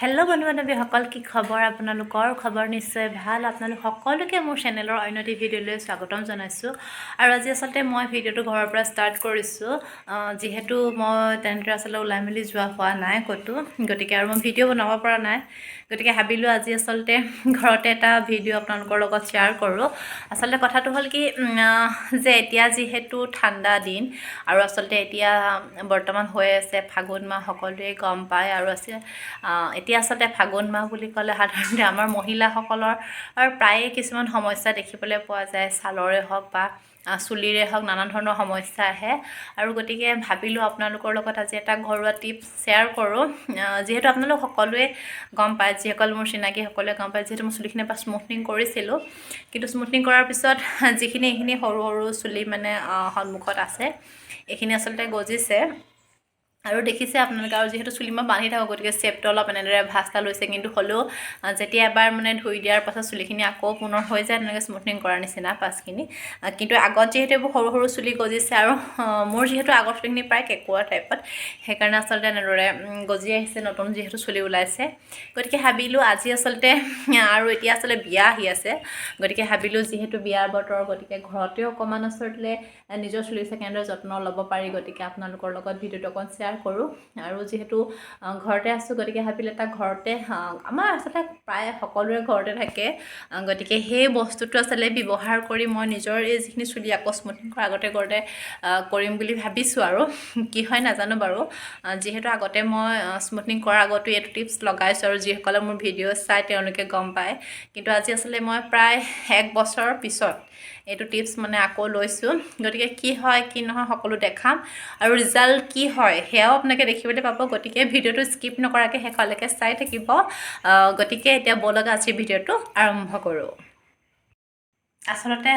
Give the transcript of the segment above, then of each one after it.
Hello' বন্ধু বান্ধৱীসকল, কি খবৰ? আপোনালোকৰ খবৰ নিশ্চয় ভাল। আপোনালোক সকলোকে মোৰ চেনেলৰ অন্য এটি ভিডিঅ'লৈ স্বাগতম জনাইছোঁ। আৰু আজি আচলতে মই ভিডিঅ'টো ঘৰৰ পৰা ষ্টাৰ্ট কৰিছোঁ, যিহেতু মই তেনেদৰে আচলতে ওলাই মেলি যোৱা হোৱা নাই ক'তো, গতিকে আৰু মই ভিডিঅ' বনাব পৰা নাই। গতিকে ভাবিলোঁ আজি আচলতে ঘৰতে এটা ভিডিঅ' আপোনালোকৰ লগত শ্বেয়াৰ কৰোঁ। আচলতে কথাটো হ'ল কি যে এতিয়া যিহেতু ঠাণ্ডা দিন আৰু আচলতে এতিয়া বৰ্তমান হৈ আছে ফাগুন মাহ, সকলোৱে গম পায়। আৰু এতিয়া আচলতে ফাগুন মাহ বুলি ক'লে সাধাৰণতে আমাৰ মহিলাসকলৰ প্ৰায়ে কিছুমান সমস্যা দেখিবলৈ পোৱা যায়, ছালৰে হওক বা চুলিৰে হওক, নানান ধৰণৰ সমস্যা আহে। আৰু গতিকে ভাবিলোঁ আপোনালোকৰ লগত আজি এটা ঘৰুৱা টিপছ শ্বেয়াৰ কৰোঁ। যিহেতু আপোনালোক সকলোৱে গম পায়, যিসকল মোৰ চিনাকি সকলোৱে গম পায়, যিহেতু মই চুলিখিনি এবাৰ স্মুথনিং কৰিছিলোঁ, কিন্তু স্মুথনিং কৰাৰ পিছত এইখিনি সৰু সৰু চুলি মানে সন্মুখত আছে, এইখিনি আচলতে গজিছে। আৰু দেখিছে আপোনালোকে, আৰু যিহেতু চুলি মই বান্ধি থাকোঁ, গতিকে শ্বেপটো অলপ এনেদৰে ভাঁজ এটা লৈছে, কিন্তু হ'লেও যেতিয়া এবাৰ মানে ধুই দিয়াৰ পাছত চুলিখিনি আকৌ পুনৰ হৈ যায় তেনেকৈ স্মুথনিং কৰাৰ নিচিনা পাছখিনি। কিন্তু আগত যিহেতু এইবোৰ সৰু সৰু চুলি গজিছে, আৰু মোৰ যিহেতু আগৰ চুলিখিনি প্ৰায় কেঁকুৰা টাইপত, সেইকাৰণে আচলতে এনেদৰে গজি আহিছে, নতুন যিহেতু চুলি ওলাইছে। গতিকে ভাবিলোঁ আজি আচলতে, আৰু এতিয়া আচলতে বিয়া আহি আছে, গতিকে ভাবিলোঁ যিহেতু বিয়াৰ বতৰ, গতিকে ঘৰতেও অকণমান আচলতে নিজৰ চুলি কেনেদৰে যত্ন ল'ব পাৰি, গতিকে আপোনালোকৰ লগত ভিডিঅ'টো অকণ শ্বেয়াৰ কৰোঁ। আৰু যিহেতু ঘৰতে আছোঁ, গতিকে ভাবিলে এটা ঘৰতে, আমাৰ আচলতে প্ৰায় সকলোৰে ঘৰতে থাকে, গতিকে সেই বস্তুটো আচলতে ব্যৱহাৰ কৰি মই নিজৰ এই যিখিনি চুলি আকৌ স্মুথনিং কৰাৰ আগতে ঘৰতে কৰিম বুলি ভাবিছোঁ। আৰু কি হয় নাজানো বাৰু, যিহেতু আগতে মই স্মুথনিং কৰাৰ আগতো এইটো টিপছ লগাইছোঁ, আৰু যিসকলে মোৰ ভিডিঅ' চাই তেওঁলোকে গম পায়। কিন্তু আজি আচলতে মই প্ৰায় 1 বছৰৰ পিছত এইটো টিপছ মানে আকৌ লৈছোঁ। গতিকে কি হয় কি নহয় সকলো দেখাম, আৰু ৰিজাল্ট কি হয় সেয়াও আপোনালোকে দেখিবলৈ পাব। গতিকে ভিডিঅ'টো স্কিপ নকৰাকৈ শেষলৈকে চাই থাকিব। গতিকে এতিয়া ব'লক আজি ভিডিঅ'টো আৰম্ভ কৰোঁ। আচলতে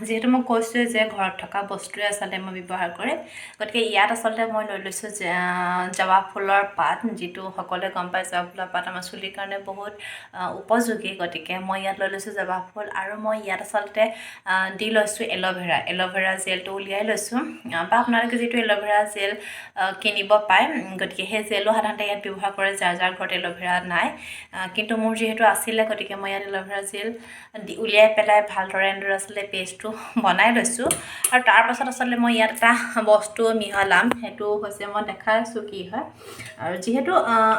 যিহেতু মই কৈছোঁৱে যে ঘৰত থকা বস্তুৱে আচলতে মই ব্যৱহাৰ কৰিম, গতিকে ইয়াত আচলতে মই লৈ লৈছোঁ জবা ফুলৰ পাত, যিটো সকলোৱে গম পায় জবা ফুলৰ পাত আমাৰ চুলিৰ কাৰণে বহুত উপযোগী। গতিকে মই ইয়াত লৈ লৈছোঁ জবা ফুল, আৰু মই ইয়াত আচলতে দি লৈছোঁ এল'ভেৰা জেলটো উলিয়াই লৈছোঁ, বা আপোনালোকে যিটো এল'ভেৰা জেল কিনিব পায়, গতিকে সেই জেলো সাধাৰণতে ইয়াত ব্যৱহাৰ কৰে যাৰ যাৰ ঘৰত এল'ভেৰা নাই। কিন্তু মোৰ যিহেতু আছিলে, গতিকে মই ইয়াত এল'ভেৰা জেল উলিয়াই পেলাই ভালদৰে এনেদৰে আচলতে পেষ্টটো বনাই লৈছোঁ। আৰু তাৰপাছত আচলতে মই ইয়াত এটা বস্তু মিহলাম, সেইটো হৈছে, মই দেখাই আছোঁ কি হয়। আৰু যিহেতু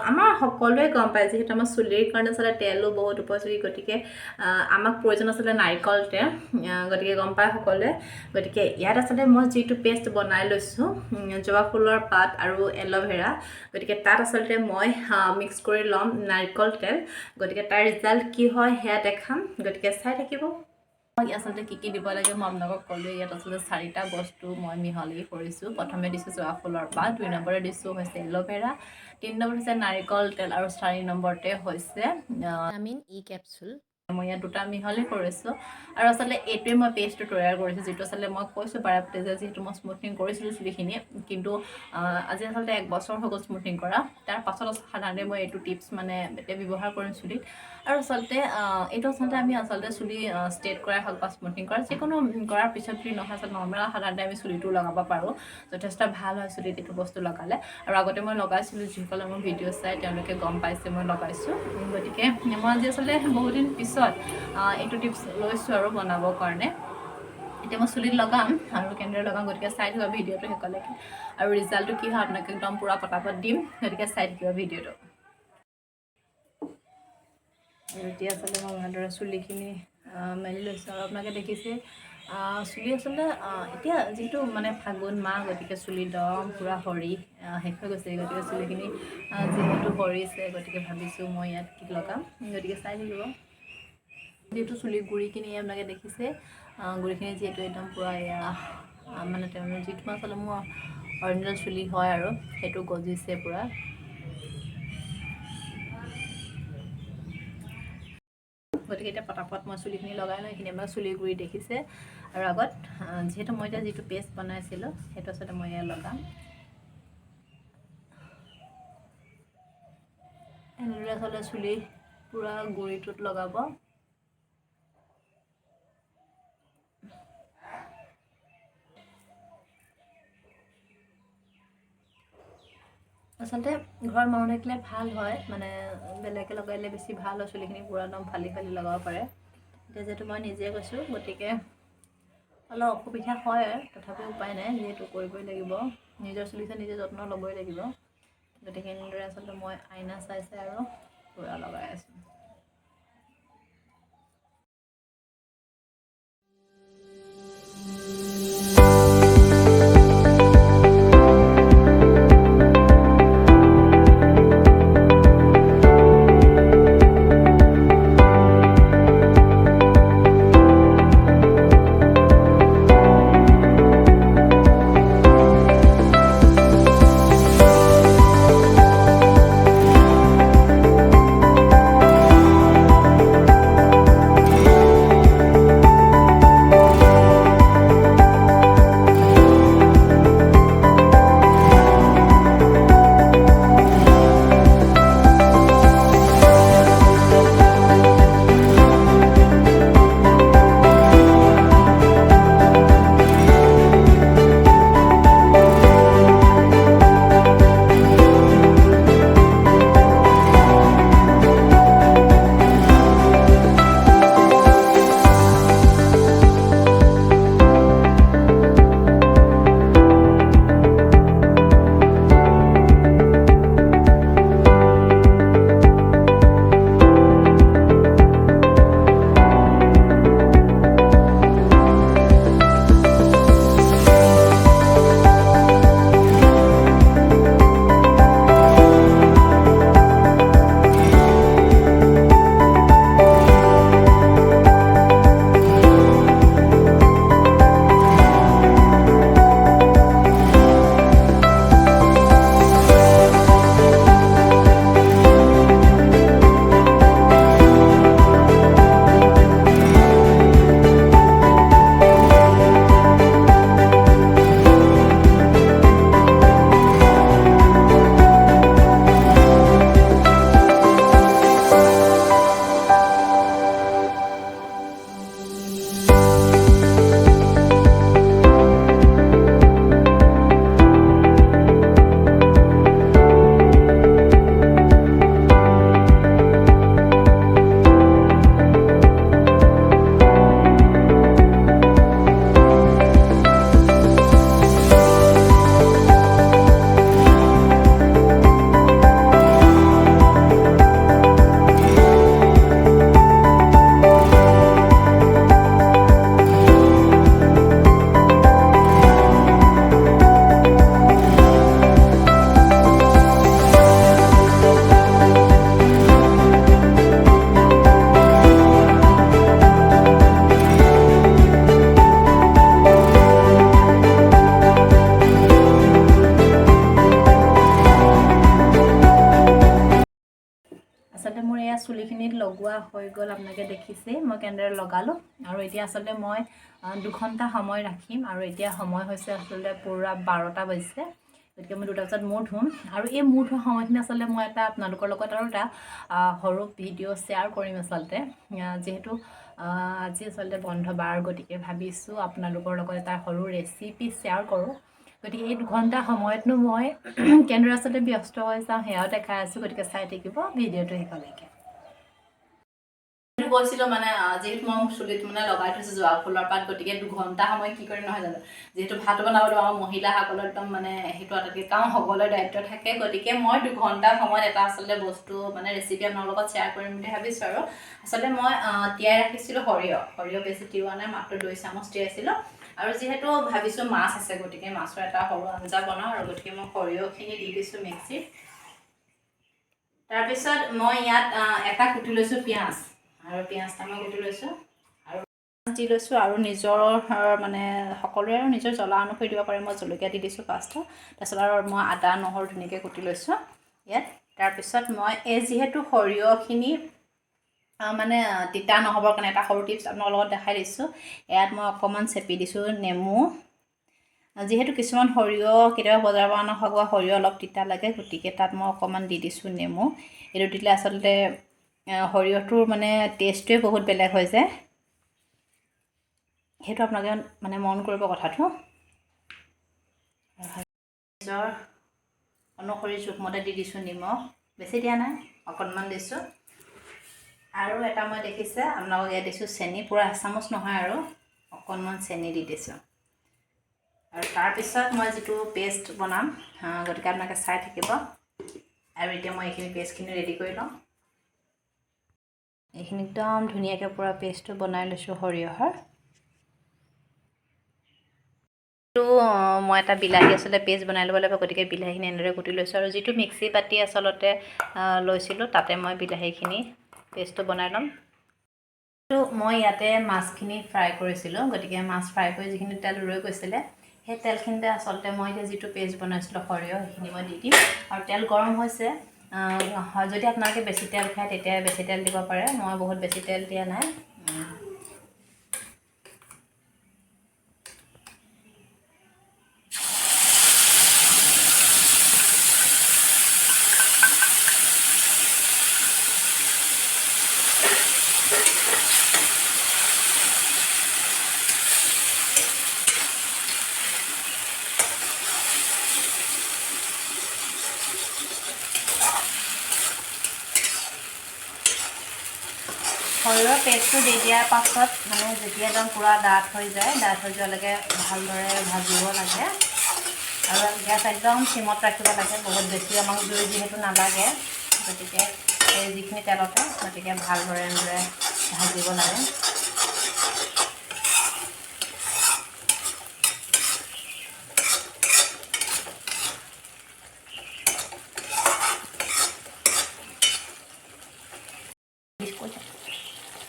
আমাৰ সকলোৱে গম পায়, যিহেতু আমাৰ চুলিৰ কাৰণে আচলতে তেলো বহুত উপযোগী, গতিকে আমাক প্ৰয়োজন আচলতে নাৰিকল তেল, গতিকে গম পায় সকলোৱে। গতিকে ইয়াত আচলতে মই যিটো পেষ্ট বনাই লৈছোঁ জবা ফুলৰ পাত আৰু এল'ভেৰা, গতিকে তাত আচলতে মই মিক্স কৰি ল'ম নাৰিকল তেল। গতিকে তাৰ ৰিজাল্ট কি হয় সেয়া দেখাম, গতিকে চাই থাকিব। আচলতে কি দিব লাগে মই আপোনালোকক ক'লোৱে। ইয়াত আচলতে 4টা বস্তু মই মিহলি কৰিছোঁ। প্ৰথমে দিছোঁ জবা ফুলৰ পাত, 2 নম্বৰে দিছোঁ হৈছে এল'ভেৰা, 3 নম্বৰ হৈছে নাৰিকল তেল, আৰু 4 নম্বৰতে হৈছে ভিটামিন ই কেপচুল। মই ইয়াত 2টা মিহলি কৰিছোঁ, আৰু আচলতে এইটোৱে মই পেষ্টটো তৈয়াৰ কৰিছোঁ, যিটো আচলতে মই কৈছোঁ বাৰে যে যিহেতু মই স্মুথনিং কৰিছিলোঁ চুলিখিনি, কিন্তু আজি আচলতে 1 বছৰ হৈ গ'ল স্মুথনিং কৰা। তাৰ পাছত সাধাৰণতে মই এইটো টিপছ মানে এতিয়া ব্যৱহাৰ কৰিম চুলিত। আৰু আচলতে এইটো আচলতে আমি চুলি ষ্ট্ৰেট কৰাই হওক বা স্মুথনিং কৰা, যিকোনো কৰাৰ পিছত বুলি নহয়, আচলতে নৰ্মেল সাধাৰণতে আমি চুলিটো লগাব পাৰোঁ, যথেষ্ট ভাল হয় চুলিত এইটো বস্তু লগালে। আৰু আগতে মই লগাইছিলোঁ, যিসকলে মোৰ ভিডিঅ' চাই তেওঁলোকে গম পাইছে মই লগাইছোঁ। গতিকে মই আজি আচলতে বহুদিন পিছত এইটো টিপছ লৈছোঁ আৰু বনাবৰ কাৰণে। এতিয়া মই চুলিত লগাম, আৰু কেনেদৰে লগাম, গতিকে চাই থাকিব ভিডিঅ'টো শেষলৈকে। আৰু ৰিজাল্টটো কি হয় আপোনাক একদম পূৰা পটাপট দিম, গতিকে চাই থাকিব ভিডিঅ'টো। এতিয়া আচলতে মই ভালদৰে চুলিখিনি মেলি লৈছোঁ, আৰু আপোনালোকে দেখিছে চুলি আচলতে এতিয়া যিহেতু মানে ফাগুন মাহ, গতিকে চুলি দম পূৰা সৰি শেষ হৈ গৈছে। গতিকে চুলিখিনি যিহেতু সৰিছে, গতিকে ভাবিছোঁ মই ইয়াত কি লগাম, গতিকে চাই থাকিব। যিহেতু চুলিৰ গুৰিখিনি আপোনালোকে দেখিছে, গুৰিখিনি যিহেতু একদম পূৰা মানে তেওঁলোকৰ যিটো আচলতে মোৰ অৰিজিনেল চুলি হয়, আৰু সেইটো গজিছে পূৰা। গতিকে এতিয়া পটাপট মই চুলিখিনি লগাই লওঁ। এইখিনি আপোনাৰ চুলিৰ গুৰি দেখিছে, আৰু আগত যিহেতু মই এতিয়া যিটো পেষ্ট বনাইছিলোঁ সেইটো আচলতে মই ইয়াত লগাম। এনেদৰে আচলতে চুলি পূৰা গুৰিটোত লগাব। আচলতে ঘৰত মানুহ থাকিলে ভাল হয়, মানে বেলেগে লগাইলে বেছি ভাল হয়, চুলিখিনি পুৰা একদম ফালি ফালি লগাব পাৰে। এতিয়া যিহেতু মই নিজে কৈছোঁ, গতিকে অলপ অসুবিধা হয়, তথাপিও উপায় নাই, যিহেতু কৰিবই লাগিব, নিজৰ চুলিছে নিজে যত্ন ল'বই লাগিব। গতিকে এনেদৰে আচলতে মই আইনা চাই আৰু পুৰা লগাই আছোঁ। আচলতে মোৰ এয়া চুলিখিনিত লগোৱা হৈ গ'ল, আপোনালোকে দেখিছে মই কেনেদৰে লগালোঁ। আৰু এতিয়া আচলতে মই 2 ঘণ্টা সময় ৰাখিম, আৰু এতিয়া সময় হৈছে আচলতে পূৰা 12টা বাজিছে। গতিকে মই 2টা বজাত মূৰ ধুম, আৰু এই মূৰ ধোৱা সময়খিনি আচলতে মই আপোনালোকৰ লগত আৰু এটা সৰু ভিডিঅ' শ্বেয়াৰ কৰিম আচলতে, যিহেতু আজি আচলতে বন্ধ বাৰ, গতিকে ভাবিছোঁ আপোনালোকৰ লগত এটা সৰু ৰেচিপি শ্বেয়াৰ কৰোঁ। গতিকে এই 2 ঘণ্টা সময়তনো মই কেনেদৰে আচলতে ব্যস্ত হৈ যাওঁ সেয়াও দেখাই আছোঁ, গতিকে চাই থাকিব ভিডিঅ'টো শেষলৈকে। কৈছিলোঁ মানে যিহেতু মই চুলিত মানে লগাই থৈছোঁ জবা ফুলৰ পাত, গতিকে 2 ঘণ্টা সময় কি কৰিম নহয় জানো, যিহেতু ভাত বনাবলৈ আমাৰ মহিলাসকলৰ একদম মানে সেইটো আটাইতকৈ কাম, সকলোৰে দায়িত্ব থাকে। গতিকে মই 2 ঘণ্টা সময়ত এটা আচলতে বস্তু মানে ৰেচিপি আপোনাৰ লগত শ্বেয়াৰ কৰিম বুলি ভাবিছোঁ। আৰু আচলতে মই তিয়াই ৰাখিছিলোঁ সৰিয়হ বেছি তিওৱা নাই, মাত্ৰ 2 চামুচ তিয়াইছিলোঁ। আৰু যিহেতু ভাবিছোঁ মাছ আছে, গতিকে মাছৰ এটা সৰু আঞ্জা বনাওঁ, আৰু গতিকে মই সৰিয়হখিনি দি দিছোঁ মিক্সিত। তাৰপিছত মই ইয়াত এটা কুটি লৈছোঁ পিঁয়াজ, আৰু পিঁয়াজটা মই কুটি লৈছোঁ, আৰু দি লৈছোঁ, আৰু নিজৰ মানে সকলোৰে আৰু নিজৰ জ্বলা অনুসৰি দিব পাৰে। মই জলকীয়া দি দিছোঁ 5টা, তাৰপিছত আৰু মই আদা নহৰু ধুনীয়াকৈ কুটি লৈছোঁ ইয়াত। তাৰপিছত মই যিহেতু সৰিয়হখিনি মানে তিতা নহ'বৰ কাৰণে এটা সৰু টিপছ আপোনালোকৰ লগত দেখাই দিছোঁ। ইয়াত মই অকণমান চেপি দিছোঁ নেমু, যিহেতু কিছুমান সৰিয়হ কেতিয়াবা বজাৰৰ পৰা অনা হওক বা সৰিয়হ অলপ তিতা লাগে, গতিকে তাত মই অকণমান দি দিছোঁ নেমু। এইটো দিলে আচলতে সৰিয়হটোৰ মানে টেষ্টটোৱে বহুত বেলেগ হৈ যায়, সেইটো আপোনালোকে মানে মন কৰিব কথাটো। নিজৰ অনুসৰি জোখমতে দি দিছোঁ নিমখ, বেছি দিয়া নাই, অকণমান দিছোঁ। আৰু এটা মই দেখিছে আপোনালোকক ইয়াত দিছোঁ চেনি, পূৰা এচামুচ নহয় আৰু অকণমান চেনি দি দিছোঁ। আৰু তাৰপিছত মই যিটো পেষ্ট বনাম, গতিকে আপোনালোকে চাই থাকিব। আৰু এতিয়া মই এইখিনি পেষ্টখিনি ৰেডি কৰি লওঁ। এইখিনি একদম ধুনীয়াকৈ পূৰা পেষ্টটো বনাই লৈছোঁ সৰিয়হৰ। মই এটা বিলাহী আচলতে পেষ্ট বনাই ল'ব লাগিব, গতিকে বিলাহীখিনি এনেদৰে কুটি লৈছোঁ। আৰু যিটো মিক্সি বাতি আচলতে লৈছিলোঁ, তাতে মই বিলাহীখিনি পেষ্টটো বনাই ল'ম। মই ইয়াতে মাছখিনি ফ্ৰাই কৰিছিলোঁ, গতিকে মাছ ফ্ৰাই কৰি যিখিনি তেল ৰৈ গৈছিলে, সেই তেলখিনিতে আচলতে মই এতিয়া যিটো পেষ্ট বনাইছিলোঁ সৰিয়হ, সেইখিনি মই দি দিম। আৰু তেল গৰম হৈছে, যদি আপোনালোকে বেছি তেল খায় তেতিয়া বেছি তেল দিব পাৰে, মই বহুত বেছি তেল দিয়া নাই। সৰিয়হৰ পেষ্টটো দি দিয়াৰ পাছত যেতিয়া একদম পূৰা ডাঠ হৈ যায়, ডাঠ হৈ যোৱালৈকে ভালদৰে ভাজিব লাগে। আৰু গেছ একদম চিমত ৰাখিব লাগে, বহুত বেছি আমাক জুই যিহেতু নালাগে, গতিকে এই যিখিনি তেলতে গতিকে ভালদৰে এনেদৰে ভাজিব লাগে।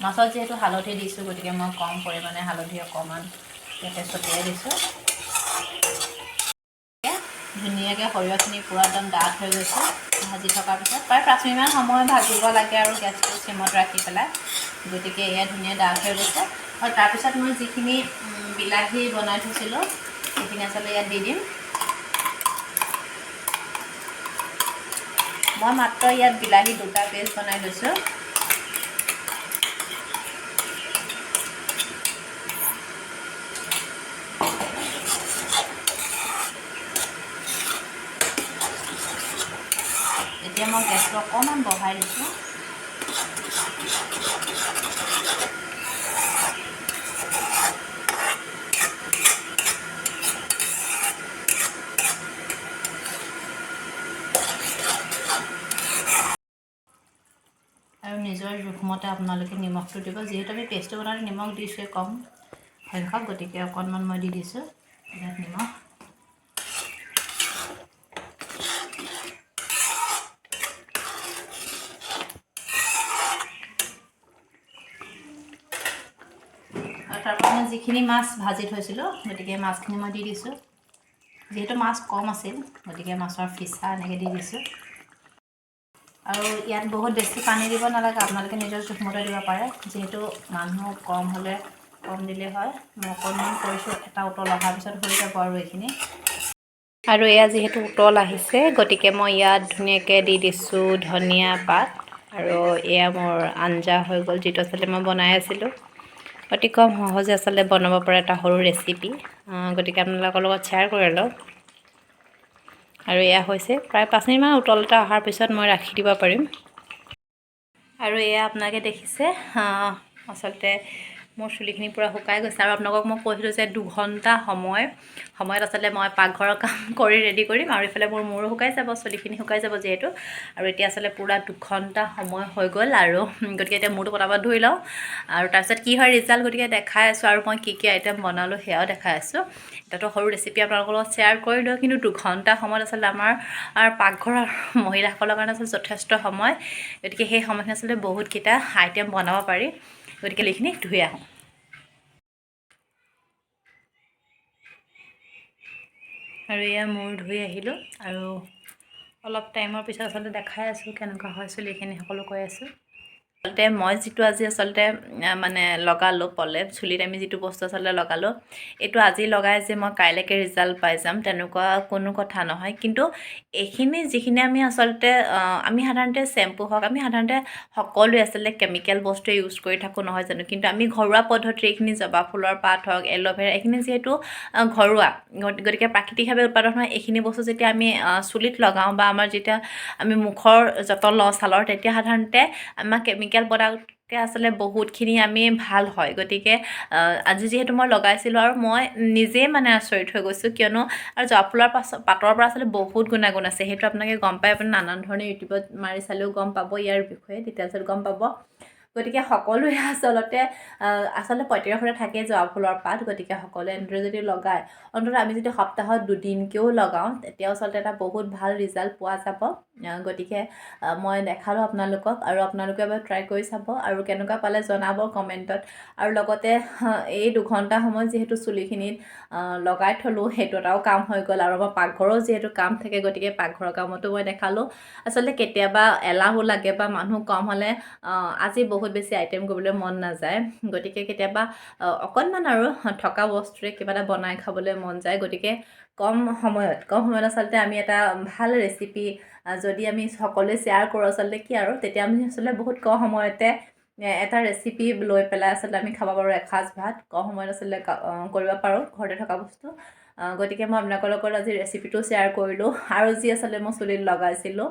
মাছত যিহেতু হালধি দিছোঁ, গতিকে মই কম পৰিমাণে হালধি অকণমান ইয়াতে ছটিয়াই দিছোঁ। ধুনীয়াকৈ সৰিয়হখিনি পূৰা একদম ডাঠ হৈ গৈছে। ভাজি থকাৰ পিছত প্ৰায় 5 মিনিটমান সময় ভাজিব লাগে আৰু গেছটো চিমত ৰাখি পেলাই। গতিকে এয়া ধুনীয়া ডাঠ হৈ গৈছে। আৰু তাৰপিছত মই যিখিনি বিলাহী বনাই থৈছিলোঁ, সেইখিনি আচলতে ইয়াত দি দিম। মই মাত্ৰ ইয়াত বিলাহী 2টা পেষ্ট বনাই লৈছোঁ। এতিয়া মই গেছটো অকণমান বঢ়াই দিছোঁ। আৰু নিজৰ জোখমতে আপোনালোকে নিমখটো দিব, যিহেতু আমি পেষ্টটো বনাওঁতে নিমখ দিছোঁৱে কম সংখ্যক, গতিকে অকণমান মই দি দিছোঁ ইয়াত নিমখ। আৰু তাৰপৰা মই যিখিনি মাছ ভাজি থৈছিলোঁ, গতিকে মাছখিনি মই দি দিছোঁ। যিহেতু মাছ কম আছিল, গতিকে মাছৰ ফিছা এনেকৈ দি দিছোঁ। আৰু ইয়াত বহুত বেছি পানী দিব নালাগে, আপোনালোকে নিজৰ জোখমতে দিব পাৰে। যিহেতু মানুহ কম হ'লে কম দিলেই হয়। মই অকণমান কৰিছোঁ, এটা উতল অহাৰ পিছত হৈ যাব আৰু এইখিনি। আৰু এয়া যিহেতু উতল আহিছে, গতিকে মই ইয়াত ধুনীয়াকৈ দি দিছোঁ ধনিয়া পাত। আৰু এয়া মোৰ আঞ্জা হৈ গ'ল, যিটো আচলতে মই বনাই আছিলোঁ। অতি কম সহজে আচলতে বনাব পৰা এটা সৰু ৰেচিপি, গতিকে আপোনালোকৰ লগত শ্বেয়াৰ কৰিলোঁ। আৰু এয়া হৈছে প্ৰায় 5 মিনিটমান উতল এটা অহাৰ পিছত মই ৰাখি দিব পাৰিম। আৰু এয়া আপোনালোকে দেখিছে, আচলতে মোৰ চুলিখিনি পূৰা শুকাই গৈছে। আৰু আপোনালোকক মই কৈছিলোঁ যে 2 ঘণ্টা সময়ত আচলতে মই পাকঘৰৰ কাম কৰি ৰেডি কৰিম, আৰু ইফালে মোৰ মূৰো শুকাই যাব, চুলিখিনি শুকাই যাব যিহেতু। আৰু এতিয়া আচলতে পূৰা 2 ঘণ্টা সময় হৈ গ'ল, আৰু গতিকে এতিয়া মূৰটো পটাপট ধুই লওঁ। আৰু তাৰপিছত কি হয় ৰিজাল্ট, গতিকে দেখাই আছোঁ। আৰু মই কি আইটেম বনালোঁ সেয়াও দেখাই আছোঁ। এতিয়াতো সৰু ৰেচিপি আপোনালোকৰ লগত শ্বেয়াৰ কৰিলোঁ, কিন্তু 2 ঘণ্টা সময়ত আচলতে আমাৰ পাকঘৰৰ মহিলাসকলৰ কাৰণে আচলতে যথেষ্ট সময়। গতিকে সেই সময়খিনি আচলতে বহুতকেইটা আইটেম বনাব পাৰি। গতিকে এইখিনি ধুই আহোঁ। আৰু এয়া মূৰ ধুই আহিলোঁ, আৰু অলপ টাইমৰ পিছত আচলতে দেখাই আছোঁ কেনেকুৱা হয় চুলিখিনি, সকলো কৈ আছোঁ। আচলতে মই যিটো আজি আচলতে মানে লগালোঁ প্ৰলেপ চুলিত আমি যিটো বস্তু আচলতে লগালোঁ এইটো আজি লগাই যে মই কাইলৈকে ৰিজাল্ট পাই যাম তেনেকুৱা কোনো কথা নহয়। কিন্তু এইখিনি যিখিনি আমি আচলতে আমি সাধাৰণতে চেম্পু হওক আমি সাধাৰণতে সকলোৱে আচলতে কেমিকেল বস্তু ইউজ কৰি থাকোঁ নহয় জানো। কিন্তু আমি ঘৰুৱা পদ্ধতি এইখিনি জবা ফুলৰ পাত হওক এল'ভেৰা এইখিনি যিহেতু ঘৰুৱা গতিকে প্ৰাকৃতিকভাৱে উৎপাদন হয় এইখিনি বস্তু যেতিয়া আমি চুলিত লগাওঁ বা আমাৰ যেতিয়া আমি মুখৰ যতন লওঁ ছালৰ তেতিয়া সাধাৰণতে আমাক কেমিকেল প্ৰডাক্টকে আচলতে বহুতখিনি আমি ভাল হয়। গতিকে আজি যিহেতু মই লগাইছিলোঁ আৰু মই নিজেই মানে আচৰিত হৈ গৈছোঁ কিয়নো আৰু জবা ফুলৰ পাতৰ পৰা আচলতে বহুত গুণাগুণ আছে সেইটো আপোনালোকে গম পায়। আপুনি নানান ধৰণে ইউটিউবত মাৰি চালেও গম পাব ইয়াৰ বিষয়ে ডিটেইলছত গম পাব। গতিকে সকলোৱে আচলতে প্ৰত্যেকৰ ঘৰতে থাকেই জবা ফুলৰ পাত। গতিকে সকলোৱে এনেদৰে যদি লগায় অন্ততঃ আমি যদি সপ্তাহত দুদিনকৈও লগাওঁ তেতিয়াও আচলতে এটা বহুত ভাল ৰিজাল্ট পোৱা যাব। গতিকে মই দেখালোঁ আপোনালোকক আৰু আপোনালোকে এবাৰ ট্ৰাই কৰি চাব আৰু কেনেকুৱা পালে জনাব কমেণ্টত। আৰু লগতে এই 2 ঘণ্টা সময় যিহেতু চুলিখিনিত লগাই থ'লোঁ সেইটো এটাও কাম হৈ গ'ল আৰু আমাৰ পাকঘৰৰ যিহেতু কাম থাকে গতিকে পাকঘৰৰ কামতো মই দেখালোঁ। আচলতে কেতিয়াবা এলাহো লাগে বা মানুহ কম হ'লে আজি বহুত বেছি আইটেম কৰিবলৈ মন নাযায়। গতিকে কেতিয়াবা অকণমান আৰু থকা বস্তুৰে কিবা এটা বনাই খাবলৈ মন যায়। গতিকে কম সময়ত আচলতে আমি এটা ভাল ৰেচিপি যদি আমি সকলোৱে শ্বেয়াৰ কৰোঁ আচলতে কি আৰু তেতিয়া আমি আচলতে বহুত কম সময়তে এটা ৰেচিপি লৈ পেলাই আচলতে আমি খাব পাৰোঁ এসাঁজ ভাত কম সময়ত আচলতে কৰিব পাৰোঁ ঘৰতে থকা বস্তু। গতিকে মই আপোনালোকৰ লগত আজি ৰেচিপিটো শ্বেয়াৰ কৰিলোঁ আৰু যি আচলতে মই চুলিত লগাইছিলোঁ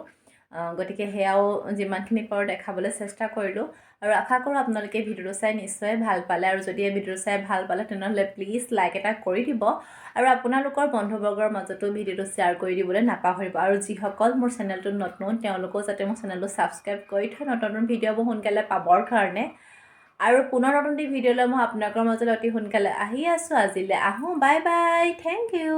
গতিকে সেয়াও যিমানখিনি পাৰোঁ দেখাবলৈ চেষ্টা কৰিলোঁ আৰু আশা কৰোঁ আপোনালোকে ভিডিঅ'টো চাই নিশ্চয় ভাল পালে। আৰু যদি এই ভিডিঅ'টো চাই ভাল পালে তেনেহ'লে প্লিজ লাইক এটা কৰি দিব আৰু আপোনালোকৰ বন্ধুবৰ্গৰ মাজতো ভিডিঅ'টো শ্বেয়াৰ কৰি দিবলৈ নাপাহৰিব। আৰু যিসকল মোৰ চেনেলটোত নতুন তেওঁলোকেও যাতে মোৰ চেনেলটো ছাবস্ক্ৰাইব কৰি থয় নতুন ভিডিঅ'বোৰ সোনকালে পাবৰ কাৰণে। আৰু পুনৰ নতুন ভিডিঅ'লৈ মই আপোনালোকৰ মাজলৈ অতি সোনকালে আহি আছোঁ। আজিলৈ আহোঁ, বাই বাই, থেংক ইউ।